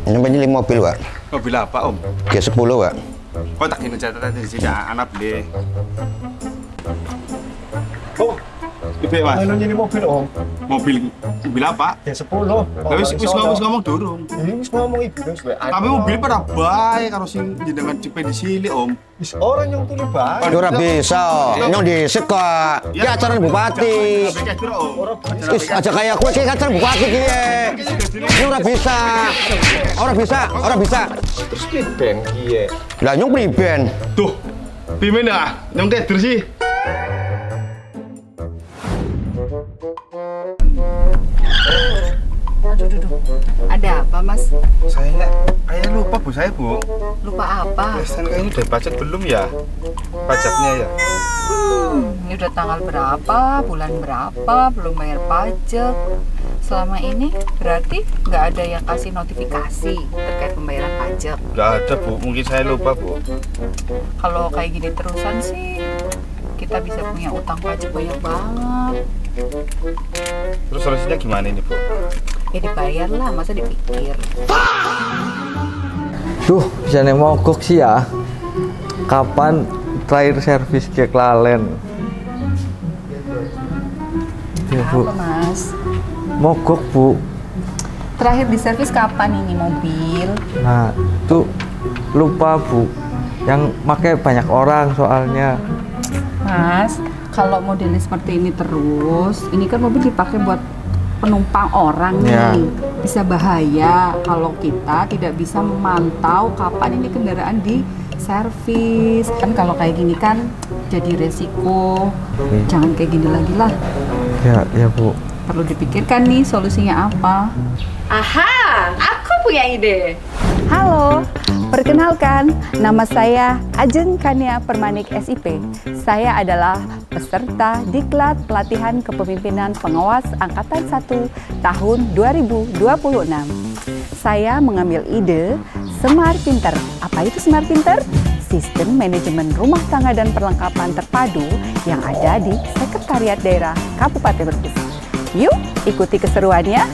Ini penyelim mobil, Pak. Mobil apa, Om? G10, Pak. Kok tak ingin catatan di sini, anak beli. Oh, Ibu Mas. Ano ini mobil om? Mobil apa? Ya 10. Lah wis ngomong durung. Ini wis ngomong ibu wis wae. Tapi mobil pada bae karo sing jenengan cepet di sini, Om. Wis orang yang tuli bae. Ora bisa, nyong dhisik kok. Ki acara bupati. Wis aja kayak kowe ki acara bupati ki. Ini ora bisa. Ora bisa. Terus ki ben kiye. Lah nyong priben. Tuh, pimen dah, nyong keder sih. Aduh. Ada apa, Mas? Saya kayak lupa Bu saya, Bu. Lupa apa? Pesan kayaknya udah pajak belum ya? Pajaknya ya? Ini udah tanggal berapa, bulan berapa, belum bayar pajak. Selama ini berarti nggak ada yang kasih notifikasi terkait pembayaran pajak. Nggak ada, Bu. Mungkin saya lupa, Bu. Kalau kayak gini terusan sih, kita bisa punya utang pajak banyak banget. Terus solusinya gimana ini, Bu? Ya dibayar lah, masa dipikir. Duh, bisa mogok sih ya. Kapan terakhir servis ke Klalen? Ya, Bu. Apa, Mas? Mogok, Bu. Terakhir di servis kapan ini mobil? Nah, tuh lupa, Bu. Yang pakai banyak orang soalnya. Mas, kalau modelnya seperti ini terus, ini kan mobil dipakai buat penumpang orang nih. Ya. Bisa bahaya kalau kita tidak bisa memantau kapan ini kendaraan di servis. Kan kalau kayak gini kan jadi resiko. Jangan kayak gini lagi lah. Ya, Bu. Perlu dipikirkan nih solusinya apa. Aha, aku punya ide. Halo, perkenalkan, nama saya Ajeng Kania Permanik SIP. Saya adalah peserta Diklat Pelatihan Kepemimpinan Pengawas Angkatan 1 tahun 2026. Saya mengambil ide Smart Pinter. Apa itu Smart Pinter? Sistem manajemen rumah tangga dan perlengkapan terpadu yang ada di Sekretariat Daerah Kabupaten Brebes. Yuk, ikuti keseruannya.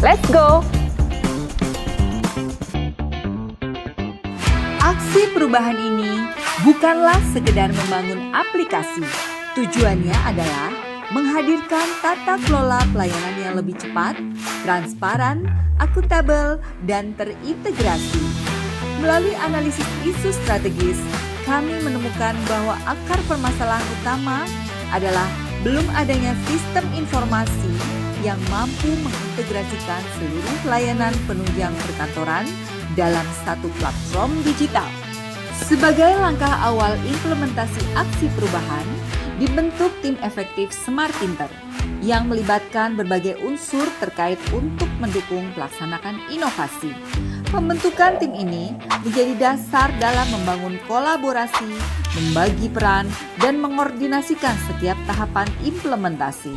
Let's go! Aksi perubahan ini bukanlah sekedar membangun aplikasi. Tujuannya adalah menghadirkan tata kelola pelayanan yang lebih cepat, transparan, akuntabel, dan terintegrasi. Melalui analisis isu strategis, kami menemukan bahwa akar permasalahan utama adalah belum adanya sistem informasi yang mampu mengintegrasikan seluruh layanan penunjang perkantoran dalam satu platform digital. Sebagai langkah awal implementasi aksi perubahan, dibentuk tim efektif Smart Pinter yang melibatkan berbagai unsur terkait untuk mendukung pelaksanaan inovasi. Pembentukan tim ini menjadi dasar dalam membangun kolaborasi, membagi peran, dan mengordinasikan setiap tahapan implementasi.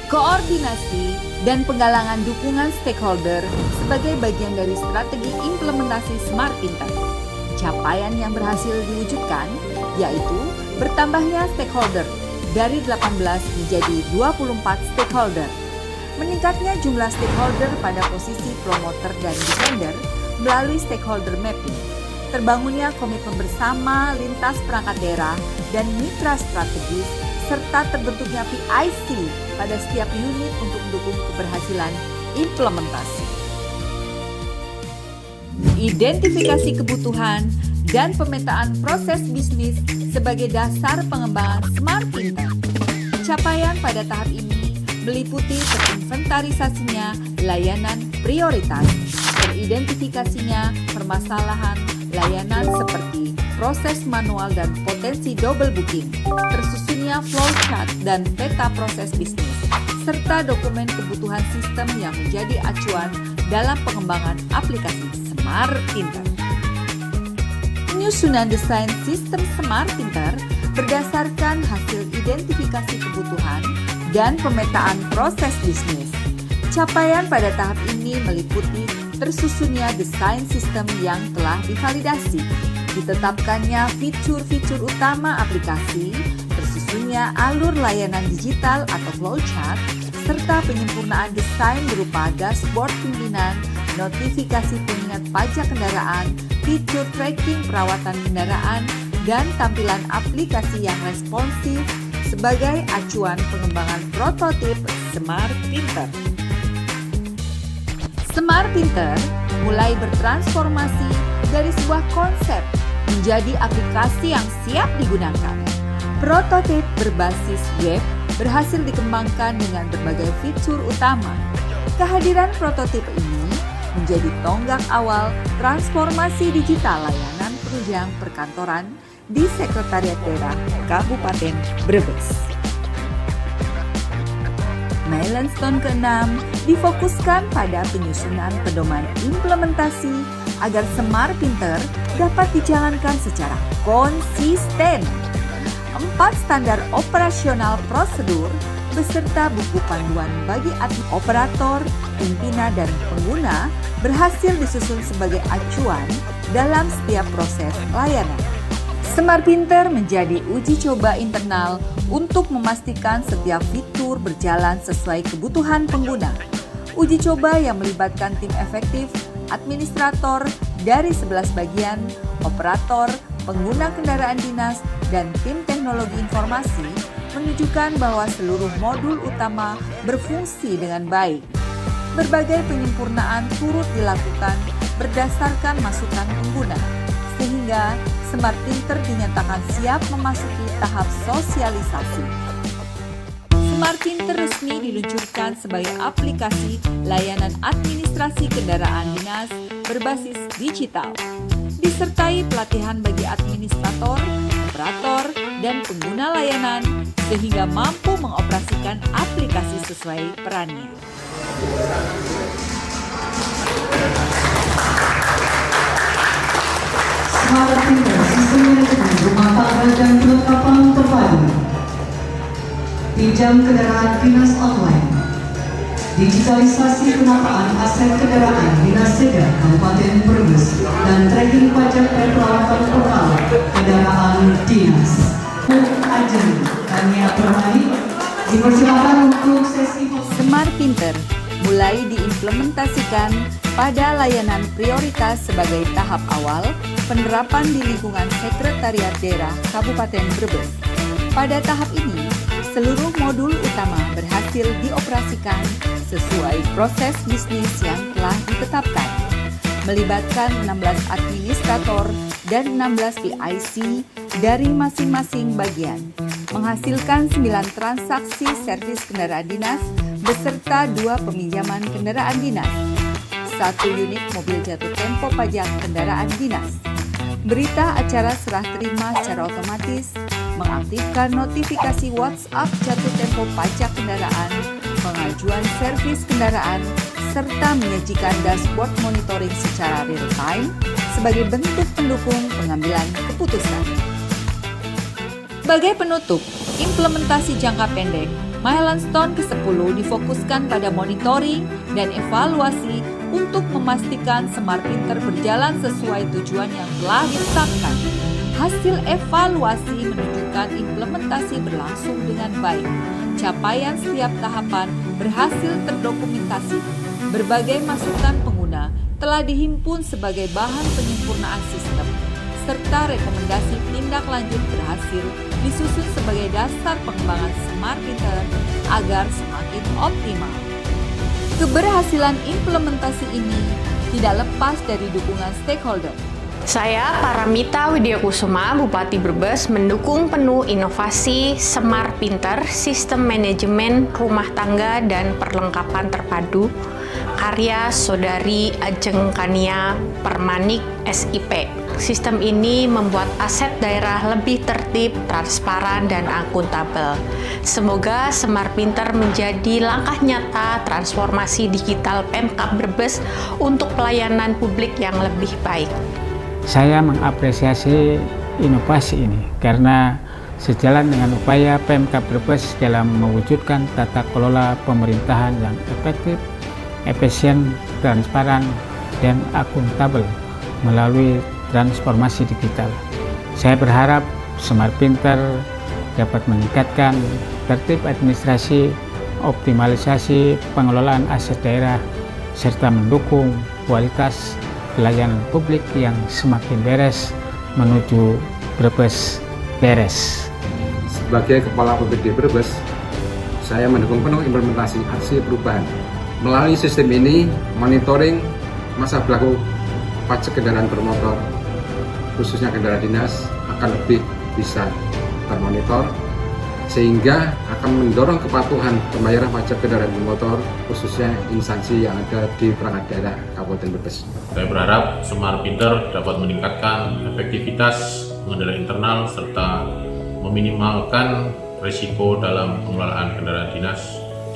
Koordinasi dan penggalangan dukungan stakeholder sebagai bagian dari strategi implementasi Smart Pinter. Capaian yang berhasil diwujudkan yaitu bertambahnya stakeholder dari 18 menjadi 24 stakeholder. Meningkatnya jumlah stakeholder pada posisi promoter dan defender melalui stakeholder mapping. Terbangunnya komitmen bersama lintas perangkat daerah dan mitra strategis serta terbentuknya PIC pada setiap unit untuk mendukung keberhasilan implementasi. Identifikasi kebutuhan dan pemetaan proses bisnis sebagai dasar pengembangan Smart Pinter. Capaian pada tahap ini meliputi terinventarisasinya layanan prioritas, teridentifikasinya permasalahan layanan seperti proses manual dan potensi double booking, tersusunnya flowchart dan peta proses bisnis, serta dokumen kebutuhan sistem yang menjadi acuan dalam pengembangan aplikasi Smart Pinter. Penyusunan desain sistem Smart Pinter berdasarkan hasil identifikasi kebutuhan dan pemetaan proses bisnis. Capaian pada tahap ini meliputi tersusunnya desain sistem yang telah divalidasi, ditetapkannya fitur-fitur utama aplikasi, tersusunnya alur layanan digital atau flowchart, serta penyempurnaan desain berupa dashboard pimpinan notifikasi pengingat pajak kendaraan, fitur tracking perawatan kendaraan, dan tampilan aplikasi yang responsif sebagai acuan pengembangan prototip Smart Pinter. Smart Pinter mulai bertransformasi dari sebuah konsep menjadi aplikasi yang siap digunakan. Prototip berbasis web berhasil dikembangkan dengan berbagai fitur utama. Kehadiran prototip ini menjadi tonggak awal transformasi digital layanan penunjang perkantoran di Sekretariat Daerah Kabupaten Brebes. Milestone ke-6 difokuskan pada penyusunan pedoman implementasi agar Smart Pinter dapat dijalankan secara konsisten. 4 standar operasional prosedur beserta buku panduan bagi operator, pimpinan, dan pengguna berhasil disusun sebagai acuan dalam setiap proses layanan. Smart Pinter menjadi uji coba internal untuk memastikan setiap fitur berjalan sesuai kebutuhan pengguna. Uji coba yang melibatkan tim efektif, administrator dari 11 bagian, operator, pengguna kendaraan dinas, dan tim teknologi informasi menunjukkan bahwa seluruh modul utama berfungsi dengan baik. Berbagai penyempurnaan turut dilakukan berdasarkan masukan pengguna, sehingga Smart Pinter dinyatakan siap memasuki tahap sosialisasi. Smart Pinter resmi diluncurkan sebagai aplikasi layanan administrasi kendaraan dinas berbasis digital, disertai pelatihan bagi administrator, operator, dan pengguna layanan sehingga mampu mengoperasikan aplikasi sesuai perannya. Smart Pinter sistem manajemen rumah tangga dan kelengkapan terpadu. Pinjam kendaraan dinas online. Digitalisasi penataan aset kendaraan dinas Seda Kabupaten Brebes dan tracking pajak dan perawatan lokal kendaraan dinas. Ajeng Kania Permadi dipersilakan untuk sesi Smart Pinter mulai diimplementasikan pada layanan prioritas sebagai tahap awal penerapan di lingkungan Sekretariat Daerah Kabupaten Brebes. Pada tahap ini, seluruh modul utama berhasil dioperasikan sesuai proses bisnis yang telah ditetapkan, melibatkan 16 administrator dan 16 PIC dari masing-masing bagian, menghasilkan 9 transaksi servis kendaraan dinas beserta 2 peminjaman kendaraan dinas, 1 unit mobil jatuh tempo pajak kendaraan dinas, berita acara serah terima secara otomatis, mengaktifkan notifikasi WhatsApp jatuh tempo pajak kendaraan, pengajuan servis kendaraan, serta menyajikan dashboard monitoring secara real-time sebagai bentuk pendukung pengambilan keputusan. Sebagai penutup, implementasi jangka pendek, milestone ke-10 difokuskan pada monitoring dan evaluasi untuk memastikan Smart Pinter berjalan sesuai tujuan yang telah ditetapkan. Hasil evaluasi menunjukkan implementasi berlangsung dengan baik. Capaian setiap tahapan berhasil terdokumentasi. Berbagai masukan pengguna telah dihimpun sebagai bahan penyempurnaan sistem, serta rekomendasi tindak lanjut berhasil disusun sebagai dasar pengembangan Smart Pinter agar semakin optimal. Keberhasilan implementasi ini tidak lepas dari dukungan stakeholder. Saya Paramita Widyakusuma, Bupati Brebes, mendukung penuh inovasi Smart Pinter, sistem manajemen rumah tangga dan perlengkapan terpadu, karya Saudari Ajeng Kania Permanik, SIP. Sistem ini membuat aset daerah lebih tertib, transparan, dan akuntabel. Semoga Smart Pinter menjadi langkah nyata transformasi digital Pemkab Brebes untuk pelayanan publik yang lebih baik. Saya mengapresiasi inovasi ini karena sejalan dengan upaya Pemkab Brebes dalam mewujudkan tata kelola pemerintahan yang efektif, efisien, transparan, dan akuntabel melalui transformasi digital. Saya berharap Smart Pinter dapat meningkatkan tertib administrasi, optimalisasi pengelolaan aset daerah, serta mendukung kualitas pelayanan publik yang semakin beres menuju Brebes beres. Sebagai Kepala OPD Brebes, saya mendukung penuh implementasi aksi perubahan. Melalui sistem ini, monitoring masa berlaku pajak kendaraan bermotor, khususnya kendaraan dinas, akan lebih bisa termonitor, sehingga akan mendorong kepatuhan pembayaran pajak kendaraan bermotor, khususnya instansi yang ada di perangkat daerah Kabupaten Brebes. Saya berharap Semar Pinter dapat meningkatkan efektivitas pengendalian internal serta meminimalkan risiko dalam pengelolaan kendaraan dinas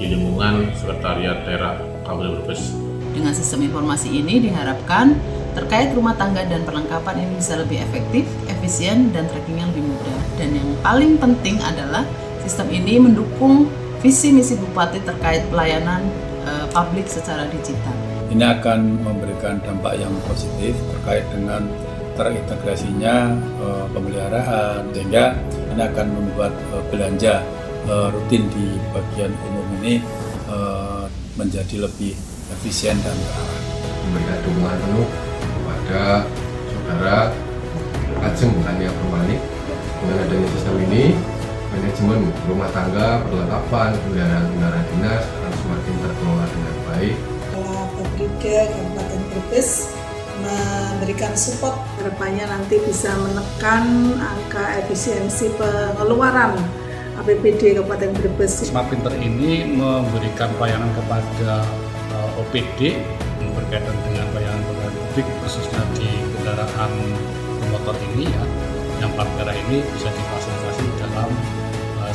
di lingkungan Sekretariat Daerah Kabupaten Brebes. Dengan sistem informasi ini diharapkan terkait rumah tangga dan perlengkapan ini bisa lebih efektif, efisien, dan trackingnya lebih mudah. Dan yang paling penting adalah sistem ini mendukung visi misi Bupati terkait pelayanan publik secara digital. Ini akan memberikan dampak yang positif terkait dengan terintegrasinya pemeliharaan, sehingga ini akan membuat belanja rutin di bagian umum ini menjadi lebih efisien dan terarah. Memberikan dukungan penuh kepada saudara Ajeng Kania Permanik. Dengan adanya sistem ini, manajemen rumah tangga, perlengkapan, kendaraan dinas akan semakin terkelola dengan baik. OPD Kabupaten Brebes memberikan support, harapannya nanti bisa menekan angka efisiensi pengeluaran APBD Kabupaten Brebes. Smart Pinter ini memberikan pelayanan kepada OPD berkaitan dengan pelayanan publik, khususnya di kendaraan bermotor ini ya, yang plat merah ini bisa difasilitasi dalam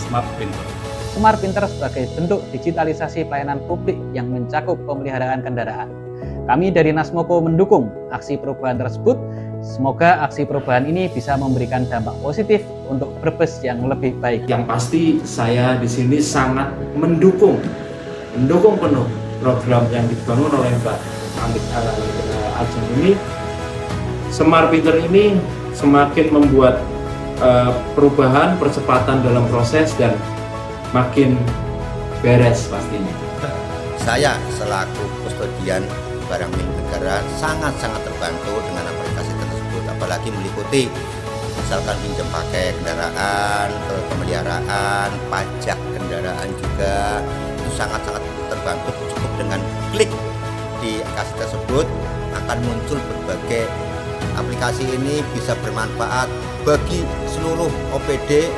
Smart Pinter. Smart Pinter sebagai bentuk digitalisasi pelayanan publik yang mencakup pemeliharaan kendaraan. Kami dari Nasmoko mendukung aksi perubahan tersebut. Semoga aksi perubahan ini bisa memberikan dampak positif untuk Brebes yang lebih baik. Yang pasti saya di sini sangat mendukung penuh program yang dibangun oleh Mbak Anita Ajeng ini. Semar Pinter ini semakin membuat perubahan, percepatan dalam proses dan makin beres pastinya. Saya selaku kustodian barang milik negara sangat-sangat terbantu dengan aplikasi tersebut, apalagi meliputi misalkan pinjam pakai kendaraan, pemeliharaan, pajak kendaraan juga, itu sangat-sangat terbantu. Cukup dengan klik di aplikasi tersebut akan muncul berbagai aplikasi. Ini bisa bermanfaat bagi seluruh OPD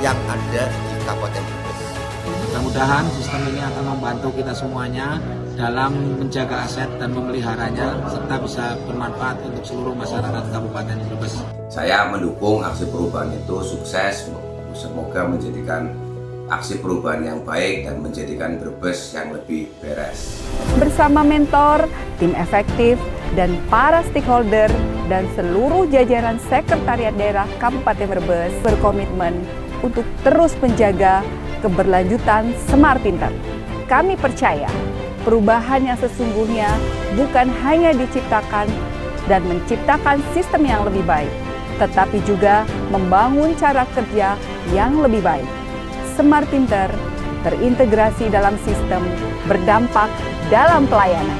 yang ada di Kabupaten Brebes. Mudah-mudahan sistem ini akan membantu kita semuanya dalam menjaga aset dan memeliharanya, serta bisa bermanfaat untuk seluruh masyarakat Kabupaten Brebes. Saya mendukung aksi perubahan itu sukses, semoga menjadikan aksi perubahan yang baik dan menjadikan Brebes yang lebih beres. Bersama mentor, tim efektif, dan para stakeholder dan seluruh jajaran Sekretariat Daerah Kabupaten Brebes berkomitmen untuk terus menjaga keberlanjutan Semar Pinter. Kami percaya perubahan yang sesungguhnya bukan hanya diciptakan dan menciptakan sistem yang lebih baik, tetapi juga membangun cara kerja yang lebih baik. Semar Pinter terintegrasi dalam sistem, berdampak dalam pelayanan.